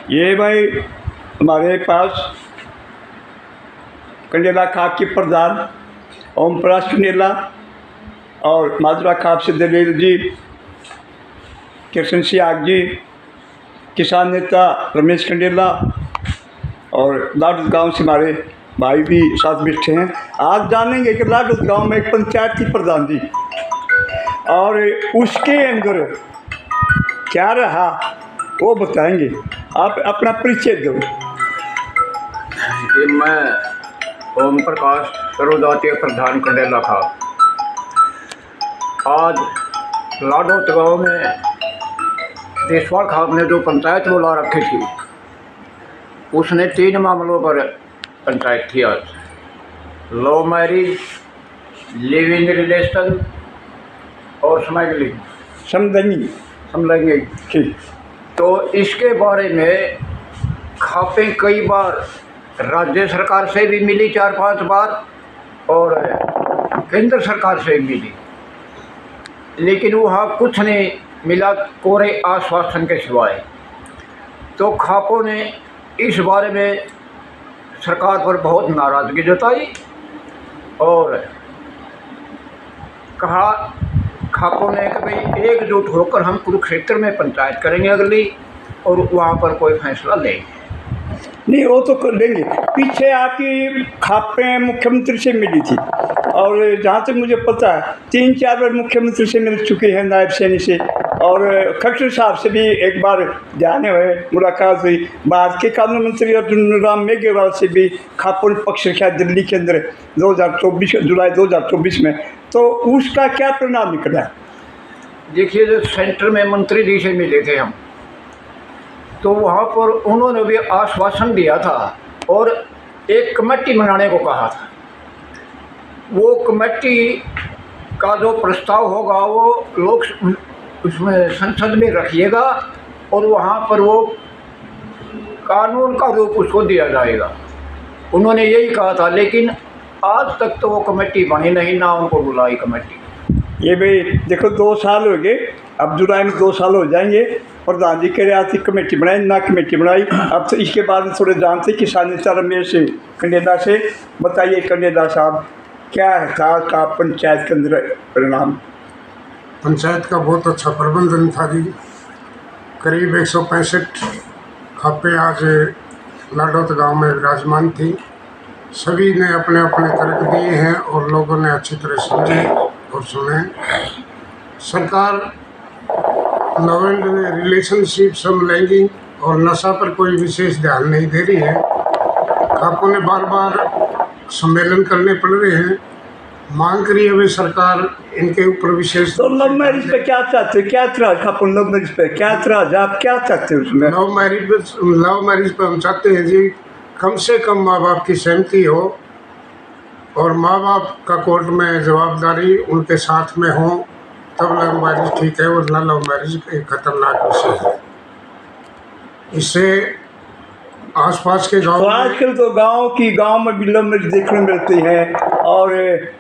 ये भाई हमारे पास कंडेला खाप के प्रधान ओम प्रकाश कंडेला और माजरा खाप से दलील जी, कृष्ण सियाग जी, किसान नेता रमेश कंडेला और लाडूत गांव से हमारे भाई भी साथ बैठे हैं। आज जानेंगे कि लाडूत गांव में एक पंचायत थी प्रधान जी, और उसके अंदर क्या रहा वो बताएंगे। आप अपना परिचय दो। मैं ओम प्रकाश सर्वजातीय प्रधान कंडेला था। आज लाडूत गांव में देशवाल खाप ने जो पंचायत बुला रखी थी, उसने 3 मामलों पर पंचायत थी आज। Love marriage, live in relation और स्मगलिंग, समलैंगिक। ठीक। तो इसके बारे में खापें कई बार राज्य सरकार से भी मिली 4-5 बार और केंद्र सरकार से भी मिली, लेकिन वहाँ कुछ नहीं मिला, कोरे आश्वासन के सिवाय। तो खापों ने इस बारे में सरकार पर बहुत नाराज़गी जताई और कहा, खापों ने कि भाई एकजुट होकर हम कुरुक्षेत्र में पंचायत करेंगे अगली, और वहाँ पर कोई फैसला लेंगे। नहीं, वो तो कर लेंगे। पीछे आपकी खापें मुख्यमंत्री से मिली थी, और जहाँ तक मुझे पता है 3-4 बार मुख्यमंत्री से मिल चुके हैं, नायब सैनी से, और खट्टर साहब से भी एक बार जाने हुए मुलाकात हुई। भारत के कानून मंत्री अर्जुन राम मेघवाल से भी खापों ने पक्ष रखा दिल्ली के अंदर 2024 जुलाई 2024 में। तो उसका क्या परिणाम निकला? देखिए, जो सेंटर में मंत्री जी से मिले थे हम, तो वहाँ पर उन्होंने भी आश्वासन दिया था और एक कमेटी बनाने को कहा था। वो कमेटी का जो प्रस्ताव होगा वो लोग उसमें संसद में रखिएगा और वहाँ पर वो कानून का रूप उसको दिया जाएगा। उन्होंने यही कहा था, लेकिन आज तक तो वो कमेटी बनी नहीं, ना उनको बुलाई कमेटी। ये भाई देखो 2 साल हो गए, अब जुलाई में 2 साल हो जाएंगे। प्रधान जी कह रहे आती कमेटी बनाई, ना कमेटी बनाई। अब तो इसके बारे में थोड़े जानते किसान नेता रमेश कंडेला से। बताइए कंडेला साहब, क्या था का पंचायत के अंदर परिणाम? पंचायत का बहुत अच्छा प्रबंधन था जी। करीब 165 खापें आज लाडूत गांव में विराजमान थी। सभी ने अपने अपने तर्क दिए हैं और लोगों ने अच्छी तरह समझे और सुने। सरकार लव एंड रिलेशनशिप, समलैंगिक और नशा पर कोई विशेष ध्यान नहीं दे रही है। खापों ने बार बार सम्मेलन करने पड़ रहे हैं, मांग करी है सरकार इनके ऊपर विशेष। तो लव मैरिज पे क्या चाहते हो? क्या एतराज खापों लव मैरिज पे क्या एतराज? आप क्या चाहते हो उसमें? लव मैरिज पे हम चाहते हैं जी, कम से कम माँ बाप की सहमति हो और माँ बाप का कोर्ट में जवाबदारी उनके साथ में हो, तब लव मैरिज ठीक है, वरना लव मैरिज एक खतरनाक विषय है। इससे आसपास के गाँव, तो आजकल तो गांव में भी लव मैरिज देखने मिलती है, और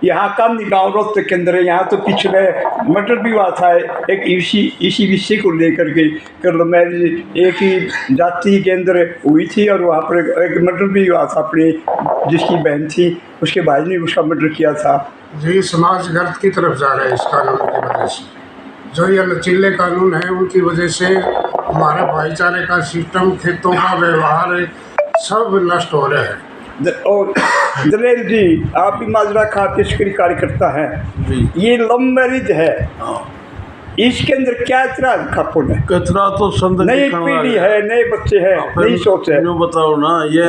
यहाँ कम गाँव रोहतक के अंदर है। यहाँ तो पिछले मर्डर भी हुआ था एक इसी विषय को लेकर के, लव मैरिज एक ही जाति के अंदर हुई थी, और वहाँ पर एक मर्डर भी हुआ था अपनी जिसकी बहन थी, उसके भाई ने उसका मर्डर किया था जी। समाज गर्द की तरफ जा रहा है इस कानून की वजह से। जो ये लचीले कानून है उनकी वजह से हमारा भाईचारे का सिस्टम, खेतों का व्यवहार सब नष्ट हो रहे हैं। और दलेल जी, आप भी माजरा खाप के कार्यकर्ता हैं, ये लव मैरिज है, इसके अंदर क्या इतना खापों ने? कचरा तो नई पीढ़ी है, नए बच्चे हैं, नई सोच है। यूँ बताओ ना, ये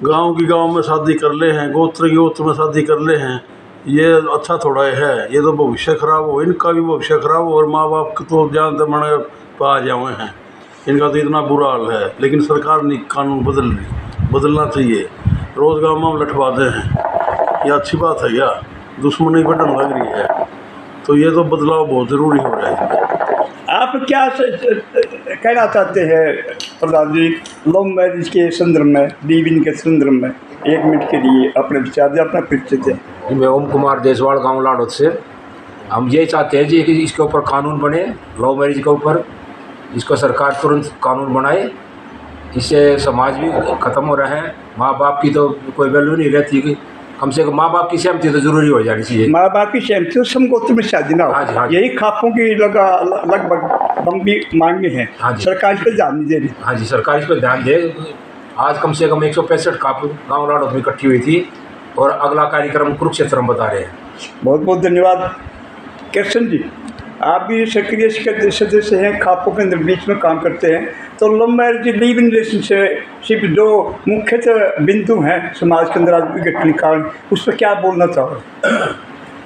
गांव में शादी कर ले हैं, गोत्र की गोत्र में शादी कर ले हैं, ये अच्छा थोड़ा है। ये तो भविष्य खराब हो, इनका भी भविष्य खराब हो, और माँ बाप को तो जानते मने पा जाए हैं, इनका तो इतना बुरा हाल है। लेकिन सरकार ने कानून बदलना चाहिए। रोज़ गाँव में हम लठवाते हैं, ये अच्छी बात है क्या? दुश्मनी बढ़ने लग रही है, तो ये तो बदलाव बहुत ज़रूरी हो रहा है। आप क्या कहना चाहते हैं प्रधान जी लव मैरिज के संदर्भ में, लिव इन के संदर्भ में? 1 मिनट के लिए अपने विचार दें, अपना परिचय दें। मैं ओम कुमार देशवाल गांव लाडूत से। हम ये चाहते हैं जी कि इसके ऊपर कानून बने, लव मैरिज के ऊपर इसको सरकार तुरंत कानून बनाए इससे समाज भी ख़त्म हो रहा है। माँ बाप की तो कोई वैल्यू नहीं रहती कि कम से कम माँ बाप की सहमति तो जरूरी हो जानी चाहिए। माँ बाप की सहमति समगोत्र में शादी ना हाँ जी, हो, हाँ जी। यही खापों की लगभग हम भी मांगे हैं। हाँ जी। सरकार इस पर ध्यान नहीं दे रही। हाँ जी, सरकार इस पर ध्यान दे। आज कम से कम 165 खाप गाँव लाड़ौत में इकट्ठी हुई थी और अगला कार्यक्रम कुरुक्षेत्र में बता रहे हैं। बहुत बहुत धन्यवाद कृष्ण जी। आप भी सक्रिय सदस्य हैं, खापों के अंदर बीच में काम करते हैं। तो love marriage live in relationship जो मुख्यतः बिंदु हैं समाज के अंदर आज विघटन कारण, उस पर क्या बोलना चाहो?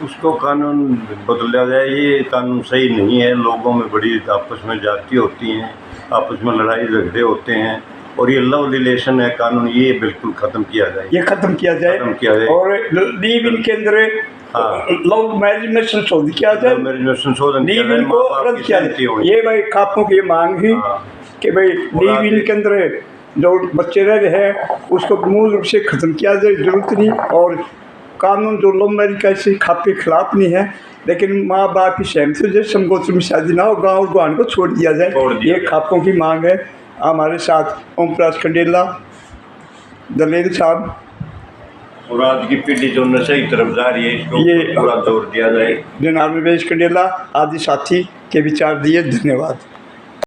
उसको कानून बदला जाए। ये कानून सही नहीं है। लोगों में बड़ी आपस में जाति होती हैं, आपस में लड़ाई झगड़े होते हैं, और ये लव रिलेशन है, कानून ये बिल्कुल ख़त्म किया जाए। ये ख़त्म किया जाए, ख़त्म किया जाए। और लिव इन के अंदर हाँ। लव मैरिज में संशोधन किया जाए, लव मैरिज में संशोधन किया लिव जाए, इन को माँ बाप रद्द की किया सहमति जाए। होनी। ये भाई खापों की मांग ही हाँ। कि भाई लिव इन के अंदर जो बच्चे रह रहे हैं उसको मूल रूप से ख़त्म किया जाए, जरूरत नहीं। और कानून जो लव मैरिज का ऐसे खाप के खिलाफ नहीं है, लेकिन माँ बाप की सहमति से समगोत्र में शादी ना हो, गाँव गुआन को छोड़ दिया जाए, ये खापों की मांग है। हमारे साथ ओम प्रकाश खंडेला, दलेल साहब, और आज की पीढ़ी जो नशे की तरफ जा रही है, इसको ये पूरा जोर दिया जाए। जनाब रमेश खंडेला आदि साथी के विचार दिए। धन्यवाद।